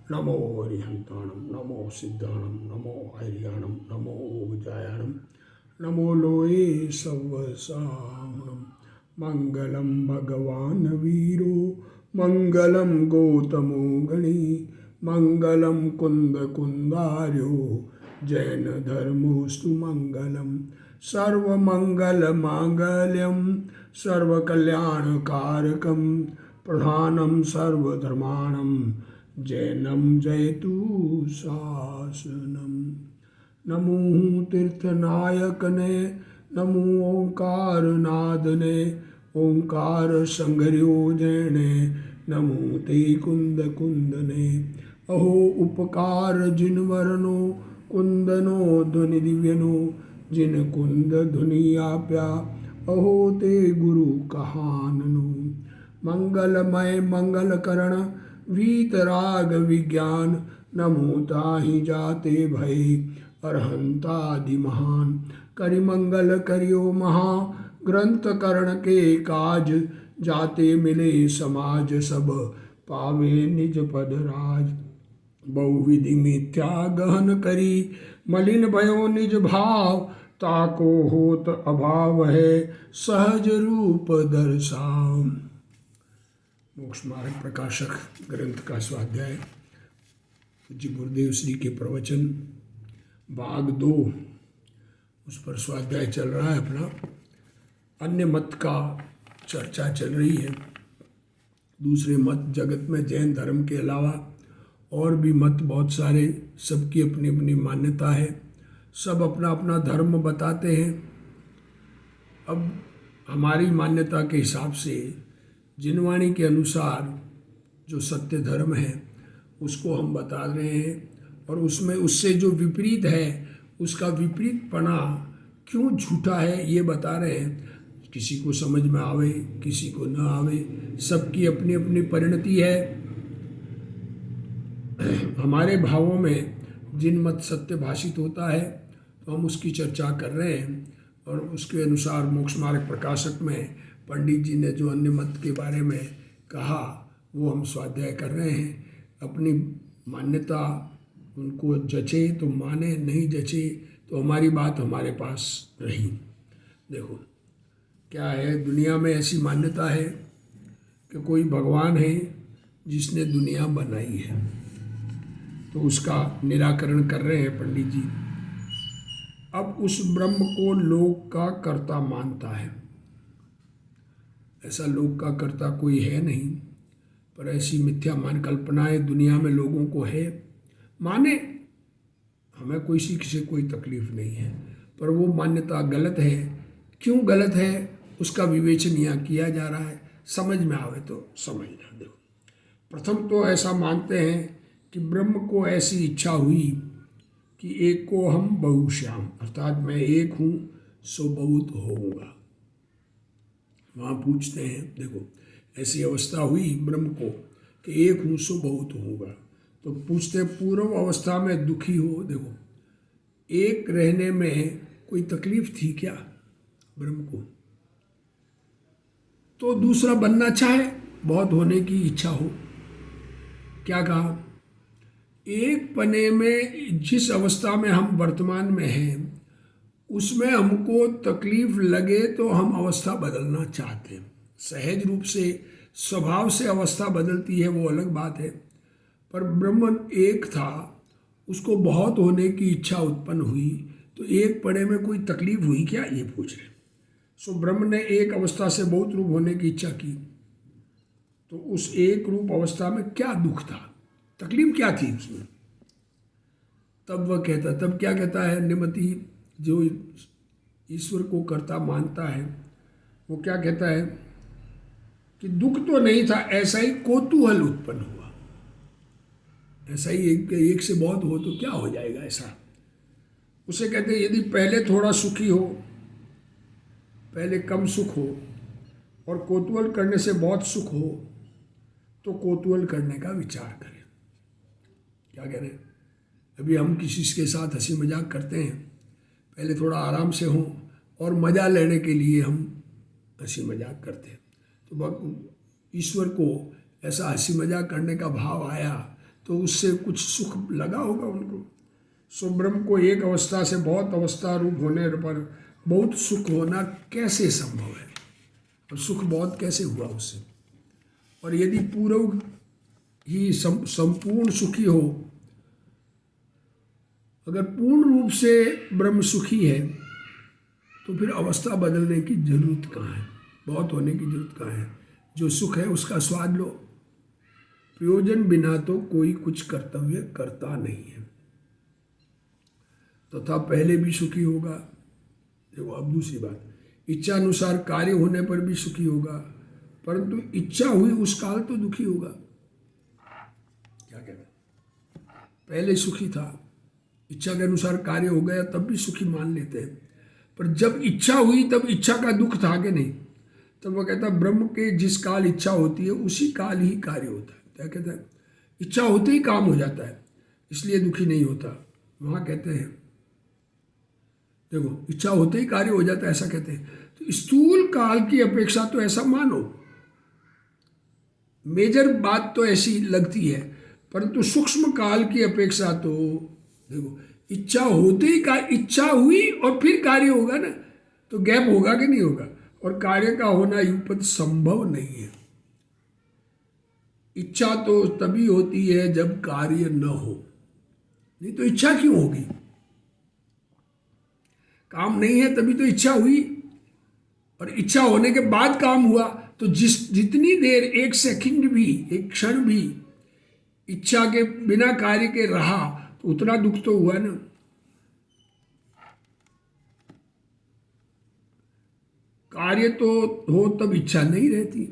नमो हरिहंताणम, नमो सिद्धाणम, नमो हरियाणम, नमो ओजायाणम, नमो लोये सवसामणम। मंगलम भगवान वीरो, मंगलम गौतमो गणी, मंगलम कुंद कुंदार्यो, जैन धर्मोस्तु मंगलम। सर्वमंगल मांगल्यम सर्वकल्याणकारकम, प्रधानम सर्वधर्माणम, जैनम जयतु शासनम। नमो तीर्थनायकने, नमो ओंकारनादने, ओंकार संगर्यो जैने, नमो ते कुंद कुंदने। अहो उपकार जिन वरनो, कुंदनो ध्वनि दिव्यनो, जिन कुंद धुनि आप्या, अहो ते गुरु कहाननु। मंगलमय मंगल करण, वीतराग विज्ञान, नमो ताहि जाते भय, अरहंतादि महान। करि मंगल करियो महा, ग्रंथ करण के काज, जाते मिले समाज सब, पावे निज पद राज। बहुविधि मिथ्या गहन करी, मलिन भयो निज भाव, ताको होत अभाव है, सहज रूप दर्शाव। मोक्ष मार्ग प्रकाशक ग्रंथ का स्वाध्याय पूज्य गुरुदेव श्री के प्रवचन भाग 2, उस पर स्वाध्याय चल रहा है अपना। अन्य मत का चर्चा चल रही है। दूसरे मत जगत में जैन धर्म के अलावा और भी मत बहुत सारे, सबकी अपनी अपनी मान्यता है, सब अपना अपना धर्म बताते हैं। अब हमारी मान्यता के हिसाब से जिनवाणी के अनुसार जो सत्य धर्म है उसको हम बता रहे हैं, और उसमें उससे जो विपरीत है उसका विपरीतपना क्यों झूठा है ये बता रहे हैं। किसी को समझ में आवे, किसी को न आवे, सबकी अपनी अपनी परिणति है। हमारे भावों में जिन मत सत्य भाषित होता है तो हम उसकी चर्चा कर रहे हैं, और उसके अनुसार मोक्ष मार्ग प्रकाशक में पंडित जी ने जो अन्य मत के बारे में कहा वो हम स्वाध्याय कर रहे हैं। अपनी मान्यता उनको जचे तो माने, नहीं जचे तो हमारी बात हमारे पास रही। देखो क्या है, दुनिया में ऐसी मान्यता है कि कोई भगवान है जिसने दुनिया बनाई है, तो उसका निराकरण कर रहे हैं पंडित जी। अब उस ब्रह्म को लोक का कर्ता मानता है। ऐसा लोक का कर्ता कोई है नहीं, पर ऐसी मिथ्या मान कल्पनाएं दुनिया में लोगों को है। माने, हमें कोई से कोई तकलीफ नहीं है, पर वो मान्यता गलत है। क्यों गलत है उसका विवेचन यहाँ किया जा रहा है। समझ में आवे तो समझना। देखो, प्रथम तो ऐसा मानते हैं कि ब्रह्म को ऐसी इच्छा हुई कि एक को हम बहुश्याम, अर्थात मैं एक हूँ सो बहुत होऊंगा। वहाँ पूछते हैं, देखो ऐसी अवस्था हुई ब्रह्म को कि एक हूँ सो बहुत होऊंगा, तो पूछते पूर्व अवस्था में दुखी हो। देखो, एक रहने में कोई तकलीफ थी क्या ब्रह्म को? तो दूसरा बनना चाहे, बहुत होने की इच्छा हो। क्या कहा? एक पने में जिस अवस्था में हम वर्तमान में हैं उसमें हमको तकलीफ लगे तो हम अवस्था बदलना चाहते हैं। सहज रूप से स्वभाव से अवस्था बदलती है, वो अलग बात है। पर ब्रह्म एक था, उसको बहुत होने की इच्छा उत्पन्न हुई, तो एक पने में कोई तकलीफ हुई क्या, ये पूछ रहे। सो ब्रह्म ने एक अवस्था से बहुत रूप होने की इच्छा की, तो उस एक रूप अवस्था में क्या दुख था, तकलीफ क्या थी उसमें? तब वह कहता, तब क्या कहता है निमति, जो ईश्वर को कर्ता मानता है, वो क्या कहता है कि दुख तो नहीं था, ऐसा ही कौतूहल उत्पन्न हुआ। ऐसा ही एक से बहुत हो तो क्या हो जाएगा ऐसा। उसे कहते हैं यदि पहले थोड़ा सुखी हो, पहले कम सुख हो, और कौतूहल करने से बहुत सुख हो, तो कौतूहल करने का विचार करें। क्या कह रहे हैं? अभी हम किसी के साथ हंसी मजाक करते हैं, पहले थोड़ा आराम से हो और मज़ा लेने के लिए हम हंसी मजाक करते हैं। तो ईश्वर को ऐसा हंसी मजाक करने का भाव आया तो उससे कुछ सुख लगा होगा उनको। सो ब्रह्म को एक अवस्था से बहुत अवस्था रूप होने पर बहुत सुख होना कैसे संभव है, और सुख बहुत कैसे हुआ उससे। और यदि पूर्व ही संपूर्ण सुखी हो, अगर पूर्ण रूप से ब्रह्म सुखी है, तो फिर अवस्था बदलने की जरूरत कहाँ है, बहुत होने की जरूरत कहाँ है। जो सुख है उसका स्वाद लो, प्रयोजन बिना तो कोई कुछ कर्तव्य करता नहीं है। तथा पहले भी सुखी होगा। देखो अब दूसरी बात, इच्छा अनुसार कार्य होने पर भी सुखी होगा, परंतु इच्छा हुई उस काल तो दुखी होगा। क्या कहते हैं, पहले सुखी था, इच्छा के अनुसार कार्य हो गया तब भी सुखी मान लेते हैं, पर जब इच्छा हुई तब इच्छा का दुख था कि नहीं। तब वह कहता है ब्रह्म के जिस काल इच्छा होती है उसी काल ही कार्य होता है। क्या कहता है, इच्छा होते ही काम हो जाता है, इसलिए दुखी नहीं होता। वहाँ कहते हैं देखो, इच्छा होते ही कार्य हो जाता है ऐसा कहते हैं। तो स्थूल काल की अपेक्षा तो ऐसा मानो, मेजर बात तो ऐसी लगती है, परंतु सूक्ष्म काल की अपेक्षा तो देखो, इच्छा होते ही इच्छा हुई और फिर कार्य होगा ना, तो गैप होगा कि नहीं होगा। और कार्य का होना युगपत संभव नहीं है। इच्छा तो तभी होती है जब कार्य न हो, नहीं तो इच्छा क्यों होगी। काम नहीं है तभी तो इच्छा हुई, और इच्छा होने के बाद काम हुआ। तो जितनी देर एक सेकंड भी, एक क्षण भी इच्छा के बिना कार्य के रहा, तो उतना दुख तो हुआ ना। कार्य तो हो तब इच्छा नहीं रहती,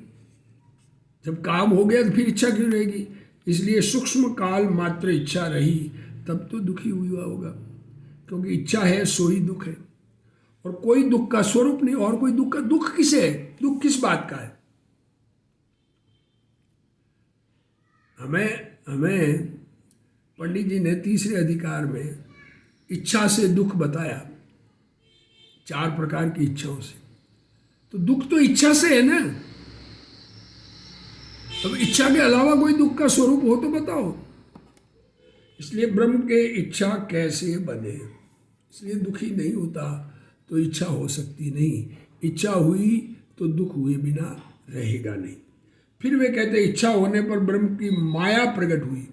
जब काम हो गया तो फिर इच्छा क्यों रहेगी। इसलिए सूक्ष्म काल मात्र इच्छा रही तब तो दुखी हुआ होगा, क्योंकि इच्छा है सो ही दुख है, और कोई दुख का स्वरूप नहीं। और कोई दुख का, दुख किसे है, दुख किस बात का है। हमें पंडित जी ने तीसरे अधिकार में इच्छा से दुख बताया, 4 प्रकार की इच्छाओं से। तो दुख तो इच्छा से है ना, अब इच्छा के अलावा कोई दुख का स्वरूप हो तो बताओ। इसलिए ब्रह्म के इच्छा कैसे बने, इसलिए दुखी नहीं होता तो इच्छा हो सकती नहीं। इच्छा हुई तो दुख हुए बिना रहेगा नहीं। फिर वे कहते इच्छा होने पर ब्रह्म की माया प्रकट हुई।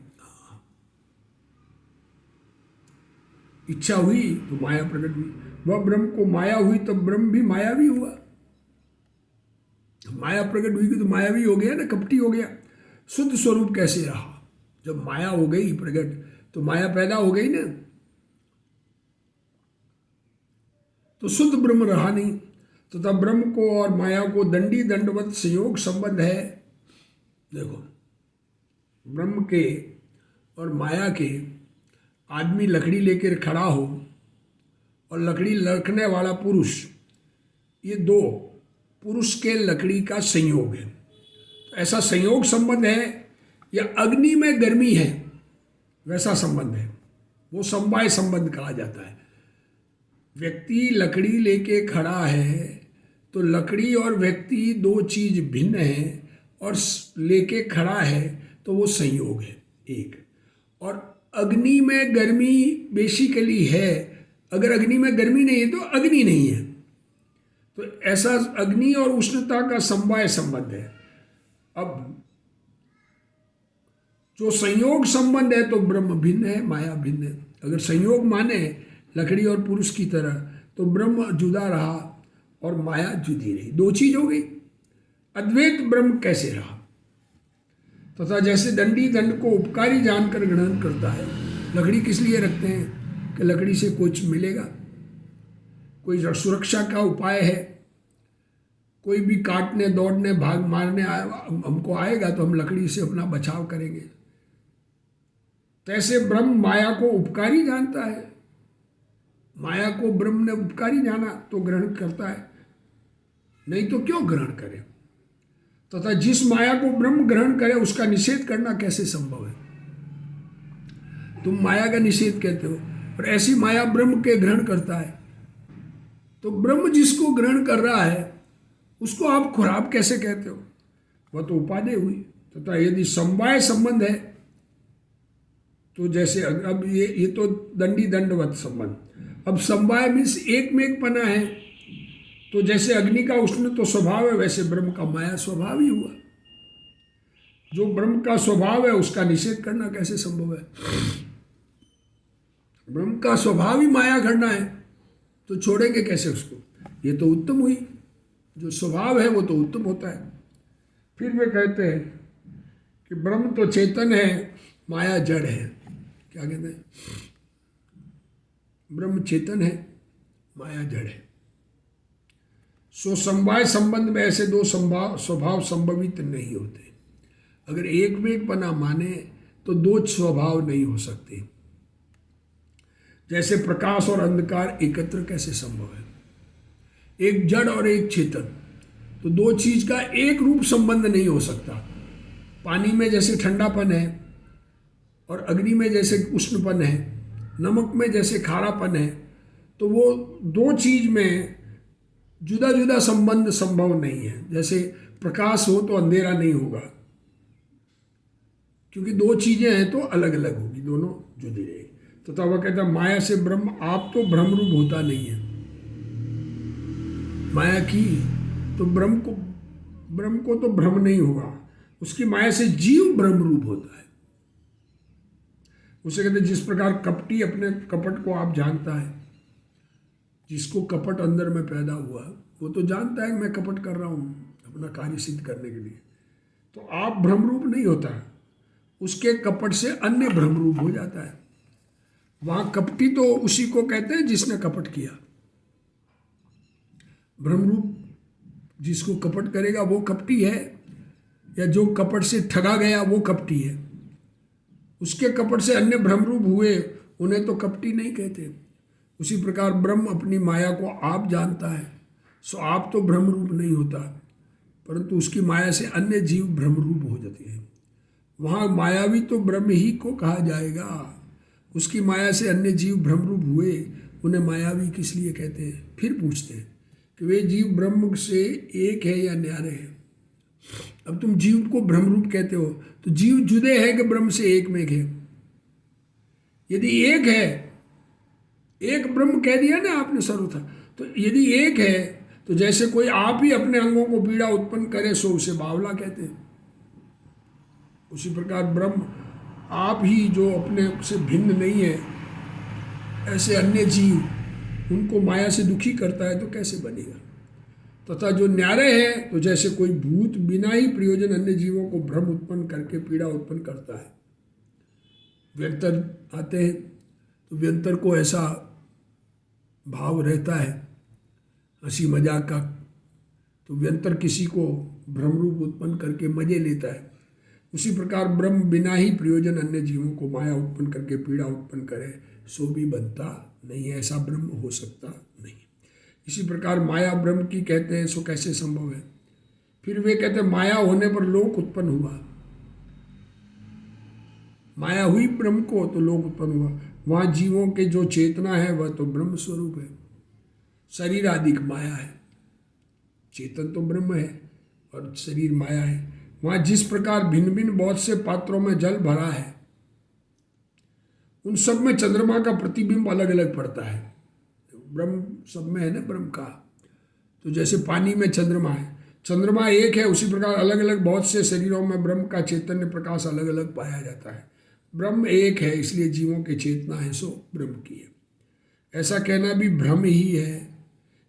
इच्छा हुई तो माया प्रकट हुई, वह ब्रह्म को माया हुई तब ब्रह्म भी मायावी हुआ। माया प्रकट हुई तो मायावी हो गया ना, कपटी हो गया। शुद्ध स्वरूप कैसे रहा, जब माया हो गई प्रकट तो माया पैदा हो गई ना, तो शुद्ध ब्रह्म रहा नहीं। तो तब ब्रह्म को और माया को दंडी दंडवत संयोग संबंध है। देखो, ब्रह्म के और माया के, आदमी लकड़ी लेकर खड़ा हो और लकड़ी लड़कने वाला पुरुष, ये दो पुरुष के लकड़ी का संयोग है। तो ऐसा संयोग संबंध है, या अग्नि में गर्मी है वैसा संबंध है, वो समवाय संबंध कहा जाता है। व्यक्ति लकड़ी लेके खड़ा है तो लकड़ी और व्यक्ति दो चीज भिन्न है, और लेके खड़ा है तो वो संयोग है एक। और अग्नि में गर्मी बेसिकली है, अगर अग्नि में गर्मी नहीं है तो अग्नि नहीं है। तो ऐसा अग्नि और उष्णता का समवाय संबंध है। अब जो संयोग संबंध है तो ब्रह्म भिन्न है, माया भिन्न है। अगर संयोग माने लकड़ी और पुरुष की तरह, तो ब्रह्म जुदा रहा और माया जुदी रही, दो चीज हो गई। अद्वैत ब्रह्म कैसे रहा। तथा जैसे दंडी दंड को उपकारी जानकर ग्रहण करता है, लकड़ी किस लिए रखते हैं कि लकड़ी से कुछ मिलेगा, कोई सुरक्षा का उपाय है, कोई भी काटने दौड़ने भाग मारने हमको आएगा तो हम लकड़ी से अपना बचाव करेंगे। तैसे ब्रह्म माया को उपकारी जानता है, माया को ब्रह्म ने उपकारी जाना तो ग्रहण करता है, नहीं तो क्यों ग्रहण करे। तथा जिस माया को ब्रह्म ग्रहण करे उसका निषेध करना कैसे संभव है। तुम माया का निषेध कहते हो, और ऐसी माया ब्रह्म के ग्रहण करता है, तो ब्रह्म जिसको ग्रहण कर रहा है उसको आप खराब कैसे कहते हो। वह तो उपादेय हुई। तथा यदि समवाय संबंध है तो जैसे अब ये तो दंडी दंडवत संबंध। अब समवाय मीन्स एक में एक पना है। तो जैसे अग्नि का उष्ण तो स्वभाव है, वैसे ब्रह्म का माया स्वभाव ही हुआ। जो ब्रह्म का स्वभाव है उसका निषेध करना कैसे संभव है? ब्रह्म का स्वभाव ही माया करना है, तो छोड़ेंगे कैसे उसको? ये तो उत्तम हुई, जो स्वभाव है वो तो उत्तम होता है। फिर वे कहते हैं कि ब्रह्म तो चेतन है, माया जड़ है। क्या कहते हैं? ब्रह्म चेतन है, माया जड़ है। सो समवाय संबंध में ऐसे दो स्वभाव संभवित नहीं होते। अगर एक में एक पना माने तो दो स्वभाव नहीं हो सकते। जैसे प्रकाश और अंधकार एकत्र कैसे संभव है? एक जड़ और एक चेतन, तो दो चीज का एक रूप संबंध नहीं हो सकता। पानी में जैसे ठंडापन है और अग्नि में जैसे उष्णपन है, नमक में जैसे खारापन है, तो वो दो चीज में जुदा जुदा संबंध संभव नहीं है। जैसे प्रकाश हो तो अंधेरा नहीं होगा, क्योंकि दो चीजें हैं तो अलग अलग होगी, दोनों जुदी रहेगी। तो तब वह कहता है माया से ब्रह्म आप तो ब्रह्म रूप होता नहीं है। माया की तो ब्रह्म को तो भ्रम नहीं होगा, उसकी माया से जीव ब्रह्म रूप होता है। उसे कहते हैं जिस प्रकार कपटी अपने कपट को आप जानता है, जिसको कपट अंदर में पैदा हुआ वो तो जानता है कि मैं कपट कर रहा हूं अपना कार्य सिद्ध करने के लिए। तो आप ब्रह्म रूप नहीं होता, उसके कपट से अन्य ब्रह्म रूप हो जाता है। वहां कपटी तो उसी को कहते हैं जिसने कपट किया। ब्रह्मरूप जिसको कपट करेगा वो कपटी है, या जो कपट से ठगा गया वो कपटी है। उसके कपट से अन्य ब्रह्मरूप हुए उन्हें तो कपटी नहीं कहते। उसी प्रकार ब्रह्म अपनी माया को आप जानता है, सो आप तो ब्रह्मरूप नहीं होता, परंतु उसकी माया से अन्य जीव ब्रह्मरूप हो जाते हैं। वहाँ मायावी तो ब्रह्म ही को कहा जाएगा। उसकी माया से अन्य जीव ब्रह्मरूप हुए, उन्हें मायावी किस लिए कहते हैं? फिर पूछते हैं कि वे जीव ब्रह्म से एक है या न्यारे हैं। अब तुम जीव को ब्रह्मरूप कहते हो, तो जीव जुदे है कि ब्रह्म से एक में एक है? यदि एक है, एक ब्रह्म कह दिया ना आपने सर्वथा, तो यदि एक है तो जैसे कोई आप ही अपने अंगों को पीड़ा उत्पन्न करे सो उसे बावला कहते हैं। उसी प्रकार ब्रह्म आप ही जो अपने से भिन्न नहीं है, ऐसे अन्य जीव उनको माया से दुखी करता है तो कैसे बनेगा? तथा जो न्यारे है तो जैसे कोई भूत बिना ही प्रयोजन अन्य जीवों को भ्रम उत्पन्न करके पीड़ा उत्पन्न करता है। व्यंतर आते हैं तो व्यंतर को ऐसा भाव रहता है हंसी मजाक का, तो व्यंतर किसी को भ्रमरूप उत्पन्न करके मजे लेता है। उसी प्रकार ब्रह्म बिना ही प्रयोजन अन्य जीवों को माया उत्पन्न करके पीड़ा उत्पन्न करे सो भी बनता नहीं है, ऐसा ब्रह्म हो सकता नहीं। इसी प्रकार माया ब्रह्म की कहते हैं, सो कैसे संभव है? फिर वे कहते हैं माया होने पर लोक उत्पन्न हुआ। माया हुई ब्रह्म को तो लोक उत्पन्न हुआ। वहाँ जीवों के जो चेतना है वह तो ब्रह्म स्वरूप है, शरीर आदि माया है, चेतन तो ब्रह्म है और शरीर माया है। वहाँ जिस प्रकार भिन्न भिन्न बहुत से पात्रों में जल भरा है, उन सब में चंद्रमा का प्रतिबिंब अलग अलग पड़ता है। ब्रह्म सब में है ना ब्रह्म का, तो जैसे पानी में चंद्रमा है, चंद्रमा एक है, उसी प्रकार अलग अलग बहुत से शरीरों में ब्रह्म का चैतन्य प्रकाश अलग अलग पाया जाता है। ब्रह्म एक है इसलिए जीवों की चेतना है सो ब्रह्म की है। ऐसा कहना भी भ्रम ही है,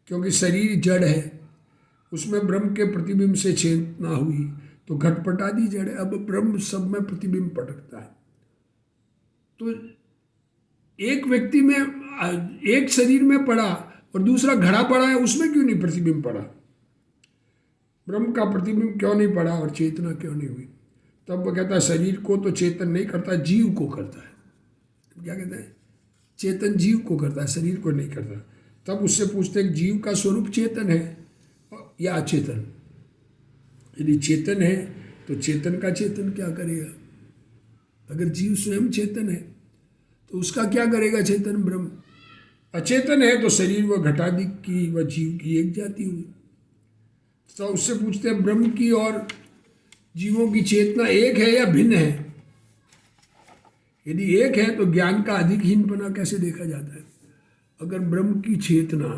क्योंकि शरीर जड़ है, उसमें ब्रह्म के प्रतिबिंब से चेतना हुई तो घटपट आदि जड़ है। अब ब्रह्म सब में प्रतिबिंब पटकता है, तो एक व्यक्ति में एक शरीर में पड़ा और दूसरा घड़ा पड़ा है, उसमें क्यों नहीं प्रतिबिंब पड़ा? ब्रह्म का प्रतिबिंब क्यों नहीं पड़ा और चेतना क्यों नहीं हुई? तब वह कहता है शरीर को तो चेतन नहीं करता, जीव को करता है। क्या कहता है? चेतन जीव को करता है, शरीर को नहीं करता। तब उससे पूछते हैं जीव का स्वरूप चेतन है या अचेतन? यदि चेतन है तो चेतन का चेतन क्या करेगा? अगर जीव स्वयं चेतन है तो उसका क्या करेगा चेतन ब्रह्म? अचेतन है तो शरीर व घटादि की व जीव की एक जाति हुई। तो उससे पूछते हैं ब्रह्म की और जीवों की चेतना एक है या भिन्न है? यदि एक है तो ज्ञान का अधिकहीनपना कैसे देखा जाता है? अगर ब्रह्म की चेतना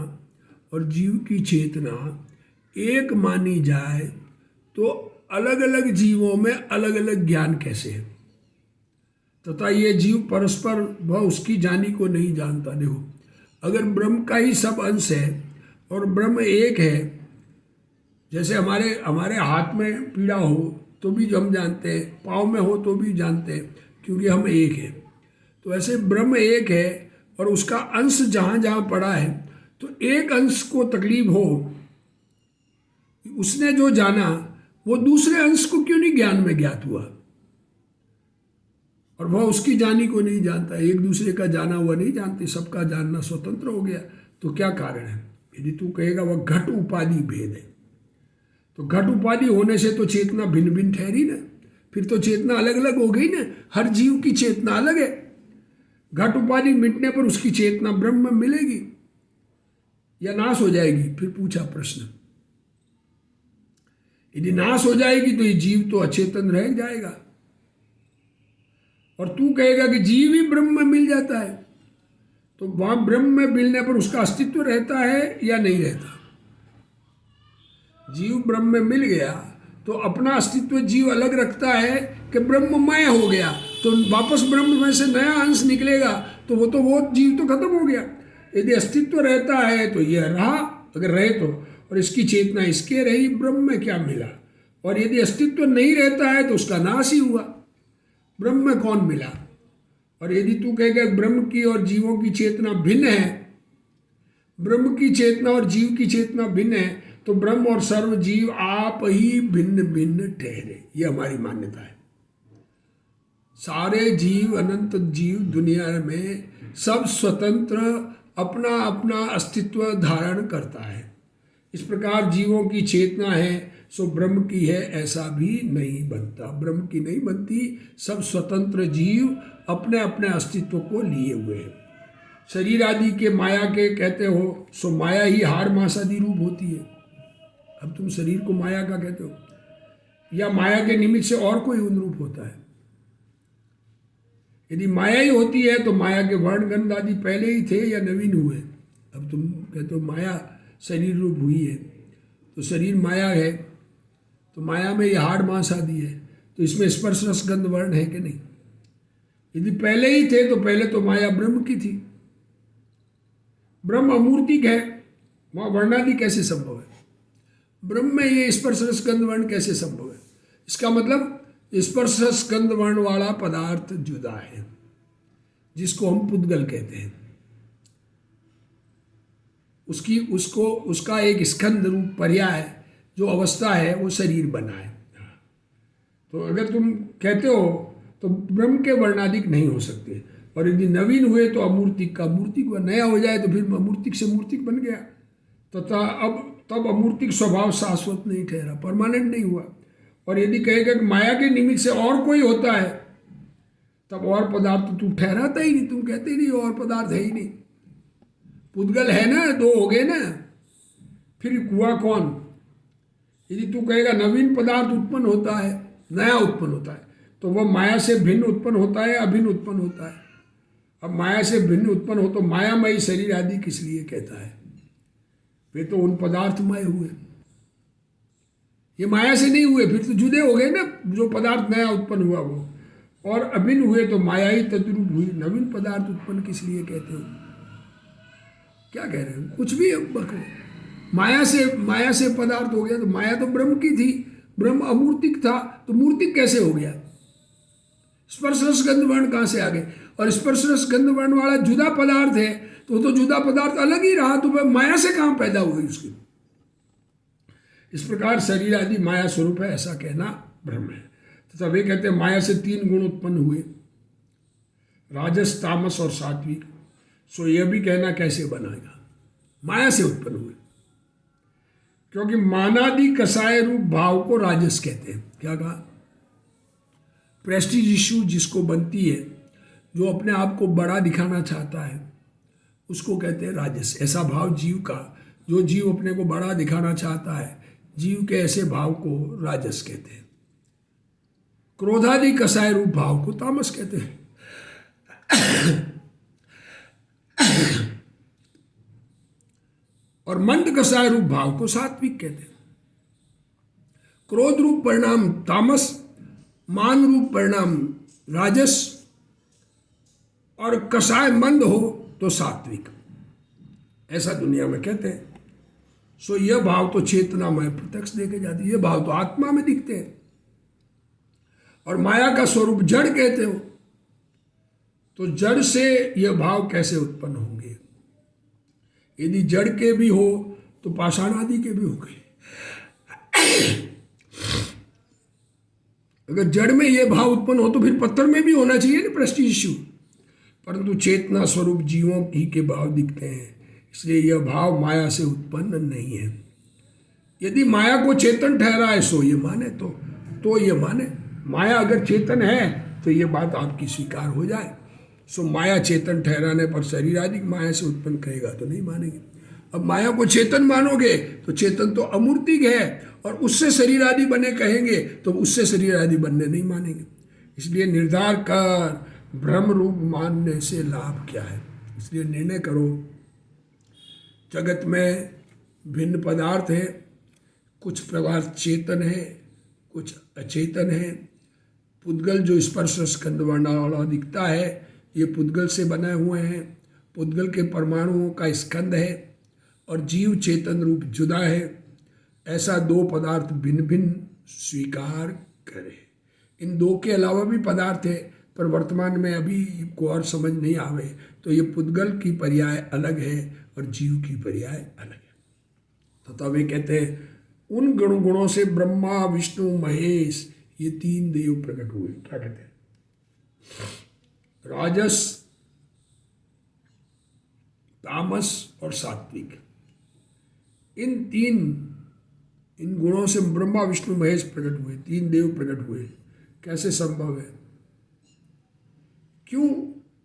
और जीव की चेतना एक मानी जाए तो अलग अलग जीवों में अलग अलग ज्ञान कैसे है? तथा ये जीव परस्पर वह उसकी जानी को नहीं जानता। देखो, अगर ब्रह्म का ही सब अंश है और ब्रह्म एक है, जैसे हमारे हमारे हाथ में पीड़ा हो तो भी हम जानते हैं, पाँव में हो तो भी जानते हैं, क्योंकि हम एक हैं। तो ऐसे ब्रह्म एक है और उसका अंश जहाँ जहाँ पड़ा है, तो एक अंश को तकलीफ हो, उसने जो जाना वो दूसरे अंश को क्यों नहीं ज्ञान में ज्ञात हुआ? और वह उसकी जानी को नहीं जानता, एक दूसरे का जाना हुआ नहीं जानते, सबका जानना स्वतंत्र हो गया। तो क्या कारण है? यदि तू कहेगा वह घट उपाधि भेद है, तो घट उपाधि होने से तो चेतना भिन्न भिन्न ठहरी ना, फिर तो चेतना अलग अलग हो गई ना। हर जीव की चेतना अलग है। घट उपाधि मिटने पर उसकी चेतना ब्रह्म में मिलेगी या नाश हो जाएगी? फिर पूछा प्रश्न। यदि नाश हो जाएगी तो ये जीव तो अचेतन रह जाएगा, और तू कहेगा कि जीव ही ब्रह्म में मिल जाता है, तो वहां ब्रह्म में मिलने पर उसका अस्तित्व रहता है या नहीं रहता? जीव ब्रह्म में मिल गया तो अपना अस्तित्व जीव अलग रखता है कि ब्रह्ममय हो गया, तो वापस ब्रह्म में से नया अंश निकलेगा, तो वो जीव तो खत्म हो गया। यदि अस्तित्व रहता है तो यह रहा, अगर रहे तो, और इसकी चेतना इसके रही, ब्रह्म में क्या मिला? और यदि अस्तित्व नहीं रहता है तो उसका नाश ही हुआ, ब्रह्म में कौन मिला? और यदि तू कहेगा ब्रह्म की और जीवों की चेतना भिन्न है, ब्रह्म की चेतना और जीव की चेतना भिन्न है, तो ब्रह्म और सर्व जीव आप ही भिन्न भिन्न ठहरे, ये हमारी मान्यता है। सारे जीव, अनंत जीव दुनिया में सब स्वतंत्र अपना अपना अस्तित्व धारण करता है। इस प्रकार जीवों की चेतना है सो ब्रह्म की है, ऐसा भी नहीं बनता, ब्रह्म की नहीं बनती। सब स्वतंत्र जीव अपने अपने अस्तित्व को लिए हुए हैं। शरीर आदि के माया के कहते हो, सो माया ही हाड़ मांस आदि रूप होती है। अब तुम शरीर को माया का कहते हो, या माया के निमित्त से और कोई अनुरूप होता है? यदि माया ही होती है तो माया के वर्ण गंध आदि पहले ही थे या नवीन हुए? अब तुम कहते हो माया शरीर रूप हुई है, तो शरीर माया है, तो माया में ये हाड़ मांस आदि है, तो इसमें स्पर्श रस गंध वर्ण है कि नहीं? यदि पहले ही थे तो पहले तो माया ब्रह्म की थी। ब्रह्म अमूर्तिक है, वहाँ वर्णादि कैसे संभव है? ब्रह्म में ये स्पर्श रस गंध वर्ण कैसे संभव है? इसका मतलब स्पर्श रस गंध वर्ण वाला पदार्थ जुदा है, जिसको हम पुद्गल कहते हैं। उसका एक स्कंद रूप पर्याय जो अवस्था है वो शरीर बना है। तो अगर तुम कहते हो तो ब्रह्म के वर्णाधिक नहीं हो सकते, और यदि नवीन हुए तो अमूर्तिक का मूर्तिक हुआ, नया हो जाए तो फिर अमूर्तिक से मूर्तिक बन गया, तथा तब अमूर्तिक स्वभाव शाश्वत नहीं ठहरा, परमानेंट नहीं हुआ। और यदि कहेगा कि माया के निमित्त से और कोई होता है, तब और पदार्थ तो तू ठहराता ही नहीं, तुम कहते ही नहीं और पदार्थ है ही नहीं। पुद्गल है ना, दो हो गए ना, फिर हुआ कौन? यदि तू कहेगा नवीन पदार्थ उत्पन्न होता है, नया उत्पन्न होता है, तो वह माया से भिन्न उत्पन्न होता है, अभिन्न उत्पन्न होता है। अब माया से भिन्न उत्पन्न हो तो मायामयी शरीर आदि किस लिए कहता है? वे तो उन पदार्थमय हुए, ये माया से नहीं हुए, फिर तो जुदे हो गए ना। जो पदार्थ नया उत्पन्न हुआ वो, और अभिन्न हुए तो माया ही तद्रूप हुई। नवीन पदार्थ उत्पन्न किस लिए कहते हो? क्या कह रहे हो? कुछ भी बको। माया से पदार्थ हो गया, तो माया तो ब्रह्म की थी, ब्रह्म अमूर्तिक था, तो मूर्तिक कैसे हो गया? स्पर्श रस गंध वर्ण कहाँ से आ गए? और स्पर्श रस गंध वर्ण वाला जुदा पदार्थ है, तो जुदा पदार्थ अलग ही रहा, तो वह माया से कहाँ पैदा हुई उसकी? इस प्रकार शरीर आदि माया स्वरूप है, ऐसा कहना भ्रम है। तथा वे कहते हैं माया से 3 गुण उत्पन्न हुए, राजस, तामस और सात्विक। सो यह भी कहना कैसे बनेगा? माया से उत्पन्न हुए, क्योंकि मानादि कसाय रूप भाव को राजस कहते हैं। क्या कहा? प्रेस्टीज इश्यू जिसको बनती है, जो अपने आप को बड़ा दिखाना चाहता है, उसको कहते हैं राजस। ऐसा भाव जीव का, जो जीव अपने को बड़ा दिखाना चाहता है, जीव के ऐसे भाव को राजस कहते हैं। क्रोधादि कसाय रूप भाव को तामस कहते हैं। और मंद कसाय रूप भाव को सात्विक कहते हैं। क्रोध रूप परिणाम तामस, मान रूप परिणाम राजस, और कसाय मंद हो तो सात्विक, ऐसा दुनिया में कहते हैं। सो यह भाव तो चेतना में प्रत्यक्ष देखे जाते हैं, ये भाव तो आत्मा में दिखते हैं। और माया का स्वरूप जड़ कहते हो, तो जड़ से यह भाव कैसे उत्पन्न होंगे? यदि जड़ के भी हो तो पाषाण आदि के भी होंगे। अगर जड़ में यह भाव उत्पन्न हो तो फिर पत्थर में भी होना चाहिए ना प्रेस्टीज। परंतु चेतना स्वरूप जीवों ही के भाव दिखते हैं, इसलिए यह भाव माया से उत्पन्न नहीं है। यदि माया को चेतन ठहराए सो ये माने, तो ये माने माया अगर चेतन है तो ये बात आपकी स्वीकार हो जाए। सो माया चेतन ठहराने पर शरीर आदि माया से उत्पन्न कहेगा तो नहीं मानेंगे। अब माया को चेतन मानोगे तो चेतन तो अमूर्तिक है, और उससे शरीर आदि बने कहेंगे तो उससे शरीर आदि बनने नहीं मानेंगे। इसलिए निर्धार कर ब्रह्म रूप मानने से लाभ क्या है। इसलिए निर्णय करो, जगत में भिन्न पदार्थ है, कुछ पदार्थ चेतन है, कुछ अचेतन है। पुद्गल जो स्पर्श स्कंद वाला दिखता है, ये पुद्गल से बने हुए हैं। पुद्गल के परमाणुओं का स्कंद है और जीव चेतन रूप जुदा है। ऐसा दो पदार्थ भिन्न भिन्न स्वीकार करे। इन दो के अलावा भी पदार्थ है, पर वर्तमान में अभी को और समझ नहीं आवे, तो ये पुद्गल की पर्याय अलग है और जीव की पर्याय अलग है। तो तब ये कहते हैं उन गुणों से ब्रह्मा विष्णु महेश ये तीन देव प्रकट हुए। क्या कहते हैं? राजस, तामस और सात्विक, इन गुणों से ब्रह्मा विष्णु महेश प्रकट हुए, तीन देव प्रकट हुए। कैसे संभव है? क्यों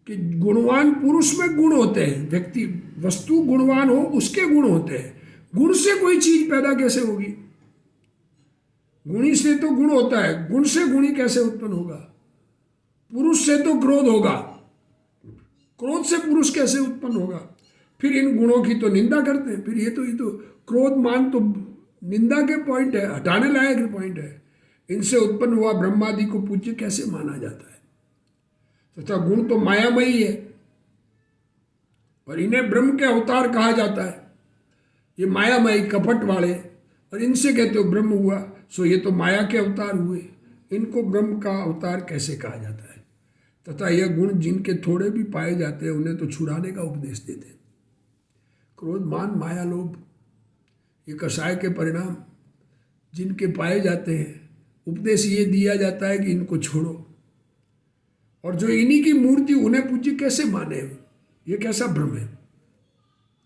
कि गुणवान पुरुष में गुण होते हैं। व्यक्ति वस्तु गुणवान हो उसके गुण होते हैं। गुण से कोई चीज पैदा कैसे होगी? गुणी से तो गुण होता है, गुण से गुणी कैसे उत्पन्न होगा? पुरुष से तो क्रोध होगा, क्रोध से पुरुष कैसे उत्पन्न होगा? फिर इन गुणों की तो निंदा करते हैं। फिर ये तो क्रोध मान तो निंदा के पॉइंट है, हटाने लायक पॉइंट है। इनसे उत्पन्न हुआ ब्रह्मादि को पूज्य कैसे माना जाता है? तथा गुण तो मायामयी है और इन्हें ब्रह्म के अवतार कहा जाता है। ये मायामयी कपट वाले, और इनसे कहते हो ब्रह्म हुआ, सो ये तो माया के अवतार हुए। इनको ब्रह्म का अवतार कैसे कहा जाता है? तथा यह गुण जिनके थोड़े भी पाए जाते हैं उन्हें तो छुड़ाने का उपदेश देते हैं। क्रोध मान माया लोभ ये कषाय के परिणाम जिनके पाए जाते हैं, उपदेश ये दिया जाता है कि इनको छोड़ो। और जो इन्हीं की मूर्ति उन्हें पूज्य कैसे माने? ये कैसा भ्रम है?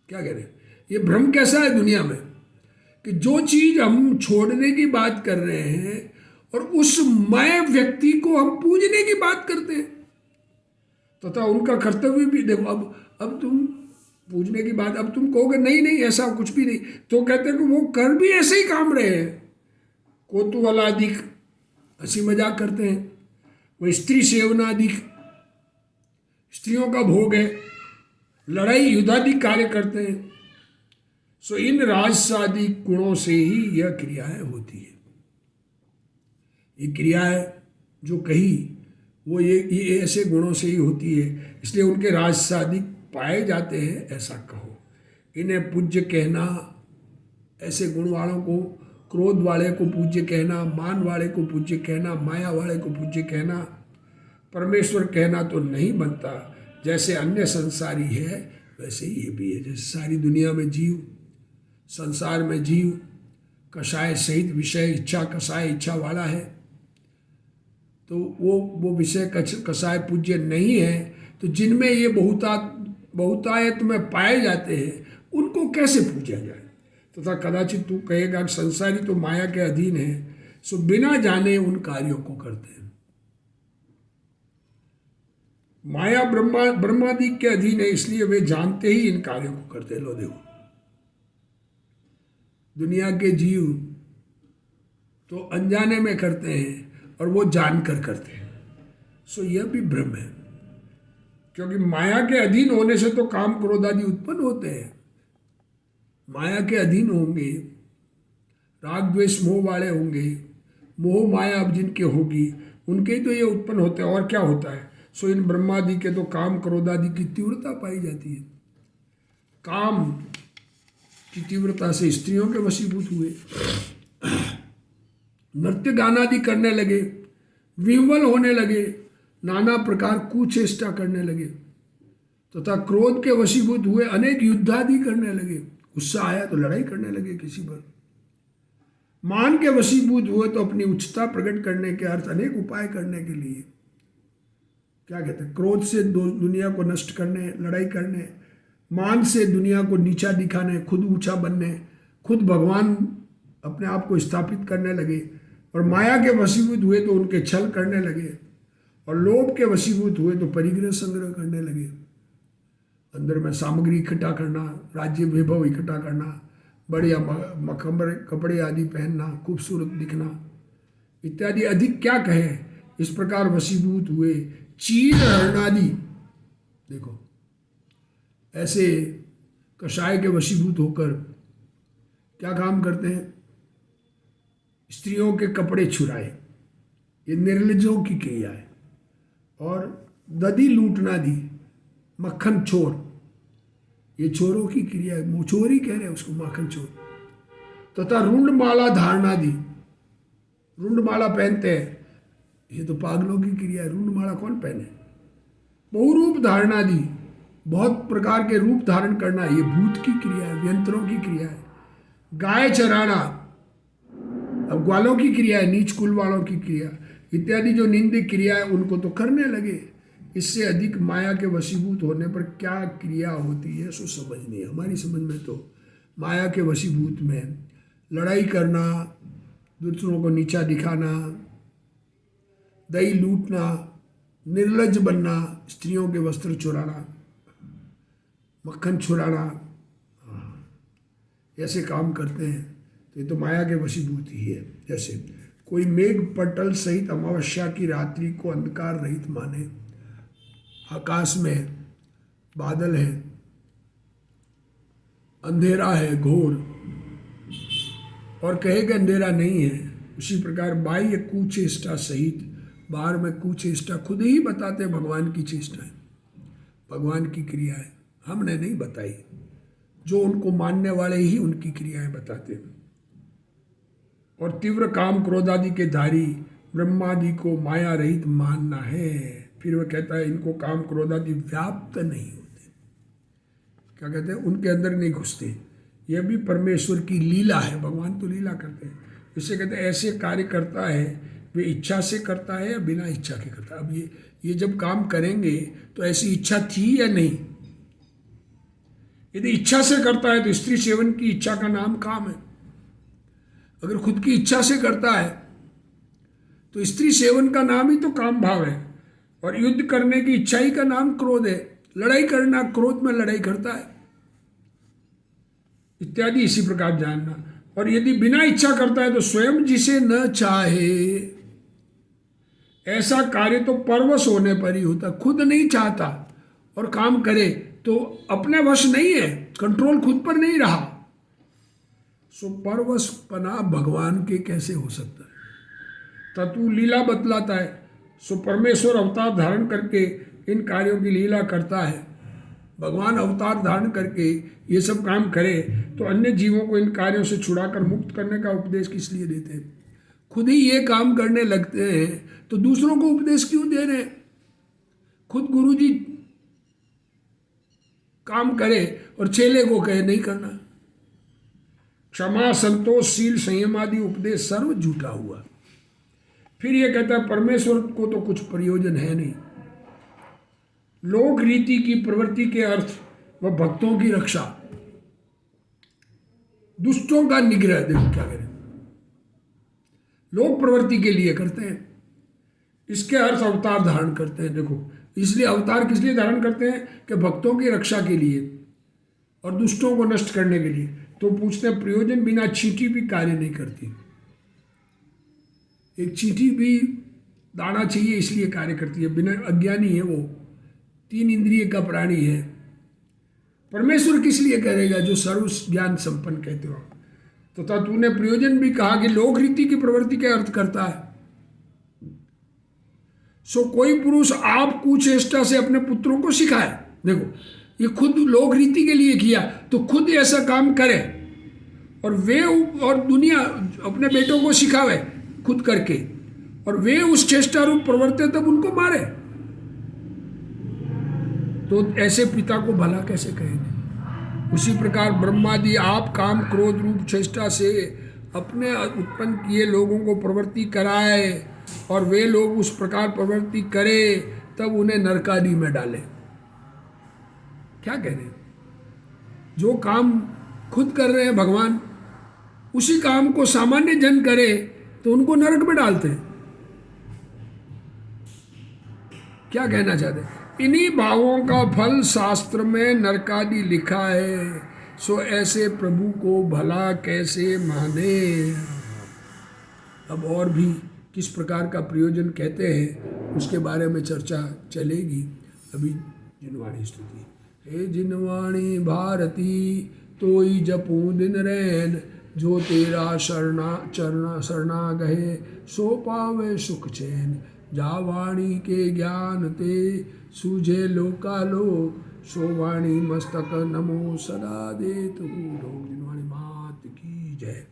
क्या कह रहे हैं? ये भ्रम कैसा है दुनिया में कि जो चीज हम छोड़ने की बात कर रहे हैं और उस मैं व्यक्ति को हम पूजने की बात करते हैं, तथा उनका कर्तव्य भी देखो। अब तुम पूजने की बात, अब तुम कहोगे नहीं नहीं ऐसा कुछ भी नहीं, तो कहते हैं कि वो कर भी ऐसे ही काम रहे हैं। कौतूहलादिक हंसी मजाक करते हैं, वो स्त्री सेवनादिक स्त्रियों का भोग है, लड़ाई युद्धादिक कार्य करते हैं। सो इन राजसादिक गुणों से ही यह क्रियाएं होती है। ये क्रियाएं जो कही वो ये ऐसे गुणों से ही होती है, इसलिए उनके राजसादिक पाए जाते हैं ऐसा कहो। इन्हें पूज्य कहना, ऐसे गुण वालों को, क्रोध वाले को पूज्य कहना, मान वाले को पूज्य कहना, माया वाले को पूज्य कहना, परमेश्वर कहना तो नहीं बनता। जैसे अन्य संसारी है वैसे ये भी है। जैसे सारी दुनिया में जीव, संसार में जीव कषाय सहित विषय इच्छा कषाय इच्छा वाला है, तो वो विषय कषाय पूज्य नहीं है। तो जिनमें ये बहुतायत में पाए जाते हैं उनको कैसे पूजा जाए? तथा कदाचित तू कहेगा कि संसारी तो माया के अधीन है, सो बिना जाने उन कार्यों को करते हैं। माया ब्रह्मादि के अधीन है, इसलिए वे जानते ही इन कार्यों को करते हैं। लो देखो, दुनिया के जीव तो अनजाने में करते हैं और वो जानकर करते हैं। सो यह भी भ्रम है। क्योंकि माया के अधीन होने से तो काम क्रोध आदि उत्पन्न होते हैं। माया के अधीन होंगे, राग द्वेष मोह वाले होंगे, मोह माया अब जिनके होगी उनके ही तो ये उत्पन्न होते हैं। और क्या होता है? सो इन ब्रह्मादि के तो काम क्रोध आदि की तीव्रता पाई जाती है। काम की तीव्रता से स्त्रियों के वशीभूत हुए, नृत्य गान आदि करने लगे, विह्वल होने लगे, नाना प्रकार कुचेष्टा करने लगे, तथा क्रोध के वशीभूत हुए, अनेक युद्ध आदि करने लगे। गुस्सा आया तो लड़ाई करने लगे किसी पर। मान के वशीभूत हुए तो अपनी उच्चता प्रकट करने के अर्थ अनेक उपाय करने के लिए, क्या कहते हैं, क्रोध से दुनिया को नष्ट करने, लड़ाई करने, मान से दुनिया को नीचा दिखाने, खुद ऊंचा बनने, खुद भगवान अपने आप को स्थापित करने लगे। और माया के वशीभूत हुए तो उनके छल करने लगे, और लोभ के वशीभूत हुए तो परिग्रह संग्रह करने लगे। अंदर में सामग्री इकट्ठा करना, राज्य वैभव इकट्ठा करना, बढ़िया कपड़े आदि पहनना, खूबसूरत दिखना इत्यादि, अधिक क्या कहें। इस प्रकार वशीभूत हुए चीर हरणादि, देखो ऐसे कषाय के वशीभूत होकर क्या काम करते हैं, स्त्रियों के कपड़े छुराए, ये निर्लजों की क्रिया है। और दधी लूटना दी, मक्खन चोर, ये चोरों की क्रिया है, चोरी कह रहे हैं उसको, माखन चोर। तथा रुंड माला धारणा दी, रुंड माला पहनते हैं, ये तो पागलों की क्रिया है। रुंड माला कौन पहने? बहुरूप धारणा दी, बहुत प्रकार के रूप धारण करना, ये भूत की क्रिया है, व्यंतरों की क्रिया है। गाय चराना, अब ग्वालों की क्रिया है, नीच कुल वालों की क्रिया इत्यादि जो निंदिक क्रिया है उनको तो करने लगे। इससे अधिक माया के वशीभूत होने पर क्या क्रिया होती है सो समझ नहीं। हमारी समझ में तो माया के वशीभूत में लड़ाई करना, दूसरों को नीचा दिखाना, दही लूटना, निर्लज बनना, स्त्रियों के वस्त्र चुराना, मक्खन चुराना, ऐसे काम करते हैं तो ये तो माया के वशीभूत ही है। जैसे कोई मेघ पटल सहित अमावस्या की रात्रि को अंधकार रहित माने, आकाश में बादल है, अंधेरा है घोर, और कहे कि अंधेरा नहीं है। उसी प्रकार बाह्य कुचेष्टा सहित बाहर में कुचेष्टा खुद ही बताते भगवान की चेष्टा है, भगवान की क्रिया है, हमने नहीं बताई। जो उनको मानने वाले ही उनकी क्रियाएं बताते हैं। और तीव्र काम क्रोध आदि के धारी ब्रह्मादि को माया रहित मानना है। फिर वह कहता है इनको काम क्रोध आदि व्याप्त नहीं होते, क्या कहते हैं, उनके अंदर नहीं घुसते। यह भी परमेश्वर की लीला है, भगवान तो लीला करते हैं। इससे कहते हैं ऐसे कार्य करता है, वे इच्छा से करता है या बिना इच्छा के करता है। अब ये जब काम करेंगे तो ऐसी इच्छा थी या नहीं? यदि इच्छा से करता है तो स्त्री सेवन की इच्छा का नाम काम है। अगर खुद की इच्छा से करता है तो स्त्री सेवन का नाम ही तो काम भाव है। और युद्ध करने की इच्छा ही का नाम क्रोध है। लड़ाई करना, क्रोध में लड़ाई करता है इत्यादि, इसी प्रकार जानना। और यदि बिना इच्छा करता है तो स्वयं जिसे न चाहे ऐसा कार्य तो परवश होने पर ही होता। खुद नहीं चाहता और काम करे तो अपने वश नहीं है, कंट्रोल खुद पर नहीं रहा, सो परवश पना भगवान के कैसे हो सकता है? तत्व लीला बतलाता है। सो परमेश्वर अवतार धारण करके इन कार्यों की लीला करता है। भगवान अवतार धारण करके ये सब काम करे तो अन्य जीवों को इन कार्यों से छुड़ाकर मुक्त करने का उपदेश किस लिए देते हैं? खुद ही ये काम करने लगते हैं तो दूसरों को उपदेश क्यों दे रहे हैं? खुद गुरुजी काम करे और चेले को कहे नहीं करना। क्षमा, संतोष, शील, संयम आदि उपदेश सर्व झूठा हुआ। फिर ये कहता है परमेश्वर को तो कुछ प्रयोजन है नहीं। लोक रीति की प्रवृत्ति के अर्थ व भक्तों की रक्षा, दुष्टों का निग्रह। देखो क्या करें, लोक प्रवृत्ति के लिए करते हैं, इसके अर्थ अवतार धारण करते हैं। देखो इसलिए अवतार किस लिए धारण करते हैं कि भक्तों की रक्षा के लिए और दुष्टों को नष्ट करने के लिए। तो पूछते हैं प्रयोजन बिना चींटी भी कार्य नहीं करती। एक चींटी भी दाना चाहिए इसलिए कार्य करती है, बिना अज्ञानी है वो, 3 इंद्रिय का प्राणी है। परमेश्वर किस लिए करेगा जो सर्व ज्ञान संपन्न कहते हो। तो तूने प्रयोजन भी कहा कि लोक रीति की प्रवृत्ति का अर्थ करता है। सो कोई पुरुष आप कुचेष्टा से अपने पुत्रों को सिखाए, देखो ये खुद लोक रीति के लिए किया तो खुद ऐसा काम करे और वे और दुनिया अपने बेटों को सिखावे खुद करके और वे उस चेष्टा रूप प्रवर्ते तब उनको मारे, तो ऐसे पिता को भला कैसे कहेंगे। उसी प्रकार ब्रह्मादि आप काम क्रोध रूप चेष्टा से अपने उत्पन्न किए लोगों को प्रवृत्ति कराए और वे लोग उस प्रकार प्रवृत्ति करे तब उन्हें नरकादि में डाले। क्या कह रहे हैं, जो काम खुद कर रहे हैं भगवान उसी काम को सामान्य जन करे तो उनको नरक में डालते हैं। क्या कहना चाहते हैं, इन्हीं भावों का फल शास्त्र में नरकादि लिखा है, सो ऐसे प्रभु को भला कैसे माने। अब और भी किस प्रकार का प्रयोजन कहते हैं उसके बारे में चर्चा चलेगी। अभी जिनवाणी स्तुति। हे जिनवाणी भारती तोई जपू दिन रैन, जो तेरा शरणा गहे सो पावे सुख चैन। जावाणी के ज्ञान ते सूझे लोकालोक, सो वाणी मस्तक नमो सदा दे तू। जिनवाणी मात की जय।